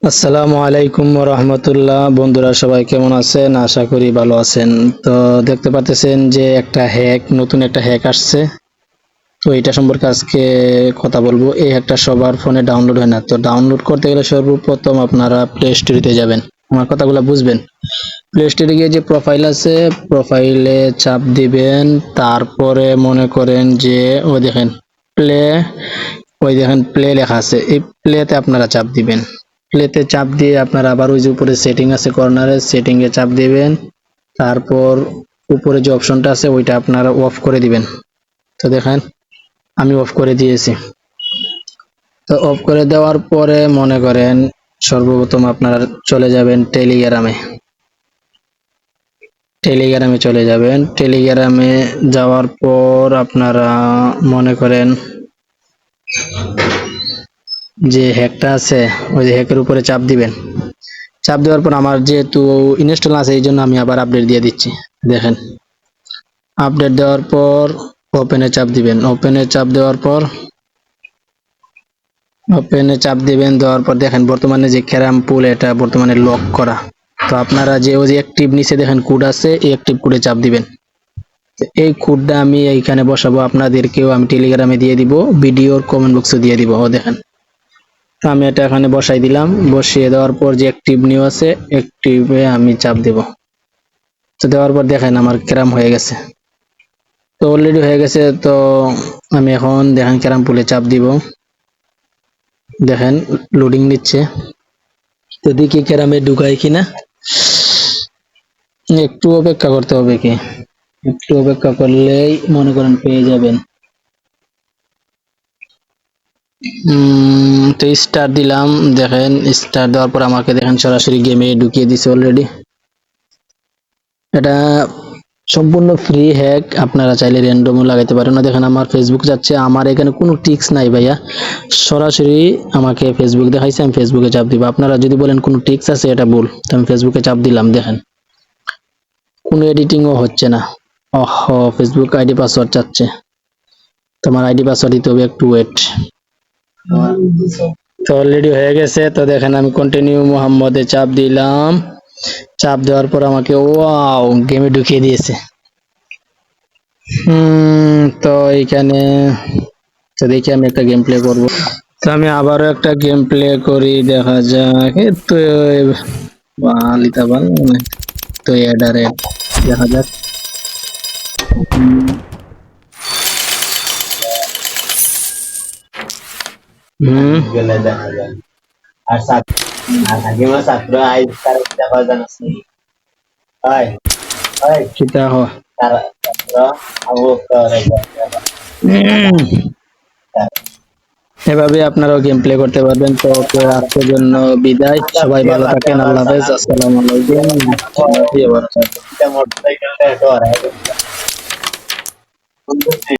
আসসালামু আলাইকুম রহমতুল্লাহ। বন্ধুরা সবাই কেমন আছেন? আশা করি ভালো আছেন। তো দেখতে পাচ্ছেন যে নতুন একটা হ্যাক আসছে। তো এটা সম্পর্কে আজকে কথা বলবো। এই হ্যাকটা সবার ফোনে ডাউনলোড হয় না। তো ডাউনলোড করতে গেলে সর্বপ্রথম আপনারা প্লে স্টোরে যাবেন। আমার কথাগুলো বুঝবেন। প্লে স্টোরে গিয়ে যে প্রোফাইল আছে, প্রোফাইলে চাপ দিবেন। তারপরে মনে করেন যে প্লে ওই দেখেন প্লে লেখা আছে, এই প্লেতে আপনারা চাপ দিবেন। প্লেতে চাপ দিয়ে আপনারা আবার ওই যে উপরে সেটিং আছে কর্নারে, সেটিং এ চাপ দিবেন। তারপর উপরে যে অপশনটা আছে ওইটা আপনারা অফ করে দিবেন। তো দেখেন আমি অফ করে দিয়েছি। তো অফ করে দেওয়ার পরে মনে করেন সর্বপ্রথম আপনারা চলে যাবেন টেলিগ্রামে। টেলিগ্রামে চলে যাবেন। টেলিগ্রামে যাওয়ার পর আপনারা মনে করেন যে হ্যাকটা আছে ওই যে হ্যাকের উপরে চাপ দিবেন। চাপ দেওয়ার পর আমার যেহেতু ইনস্টল আছে এই জন্য আমি আবার আপডেট দিয়ে দিচ্ছি। দেখেন আপডেট দেওয়ার পর ওপেনে চাপ দিবেন। ওপেনে চাপ দিবেন, দেওয়ার পর দেখেন বর্তমানে যে ক্যারাম পুল এটা বর্তমানে লক করা। তো আপনারা যে ওই যে অ্যাক্টিভ নিচে দেখেন কোড আছে, এই অ্যাক্টিভ কোডে চাপ দিবেন। এই কোডটা আমি এইখানে বসাবো, আপনাদেরকেও আমি টেলিগ্রামে দিয়ে দিব, ভিডিওর কমেন্ট বক্সে দিয়ে দিব। ও দেখেন তো আমি এটা এখানে বসাই দিলাম। বসিয়ে দেওয়ার পর যে অ্যাক্টিভ নিউ আছে অ্যাক্টিভে আমি চাপ দেব। তো দেওয়ার পর দেখেন আমার ক্যারাম হয়ে গেছে। তো অলরেডি হয়ে গেছে। তো আমি এখন দেখেন ক্যারাম পুলে চাপ দিব। দেখেন লোডিং নিচ্ছে। তো দেখি ক্যারামে ঢুকাই কিনা, একটু অপেক্ষা করতে হবে। কি একটু অপেক্ষা করলেই মনে করেন পেয়ে যাবেন। তো স্টার দিলাম। দেখেন স্টার দেওয়ার পর আমাকে দেখেন সরাসরি গেমে ঢুকিয়ে দিছে অলরেডি। এটা সম্পূর্ণ ফ্রি হ্যাক, আপনারা চাইলে র্যান্ডমও লাগাইতে পারেন না। দেখেন আমার ফেসবুক যাচ্ছে, আমার এখানে কোনো টিক্স নাই ভাইয়া, সরাসরি আমাকে ফেসবুক দেখাইছে, আমি ফেসবুকে চাপ দিব। আপনারা যদি বলেন কোনো টিক্স আছে এটা ভুল, তো আমি ফেসবুকে চাপ দিলাম। দেখেন কোনো এডিটিংও হচ্ছে না। ওহ, ফেসবুক আইডি পাসওয়ার্ড চাচ্ছে। তোমার আইডি পাসওয়ার্ড দিতে হবে, একটু ওয়েট। তো অলরেডি হয়ে গেছে। তো দেখেন আমি কন্টিনিউ মোহাম্মদে চাপ দিলাম। চাপ দেওয়ার পর আমাকে ওয়াও গেমে ঢুকিয়ে দিয়েছে। তো এইখানে তো দেখি আমি একটা গেম প্লে করবো। তো আমি আবারও একটা গেম প্লে করি, দেখা যাক। তো বালিতা বাল তো এডারে দেখা যাক। গেলে দেখা যায়। আর সাত আর আগে মা ছাত্র আই তার দেখা জানাস নি হয় হয় কিটা হ তার ছাত্র আবু করে এভাবে আপনারাও গেম প্লে করতে পারবেন। তো আজকের জন্য বিদায়, সবাই ভালো থাকেন, আল্লাহ হাফেজ, আসসালামু আলাইকুম ওয়া রাহমাতুল্লাহি ওয়া বারাকাতুহু।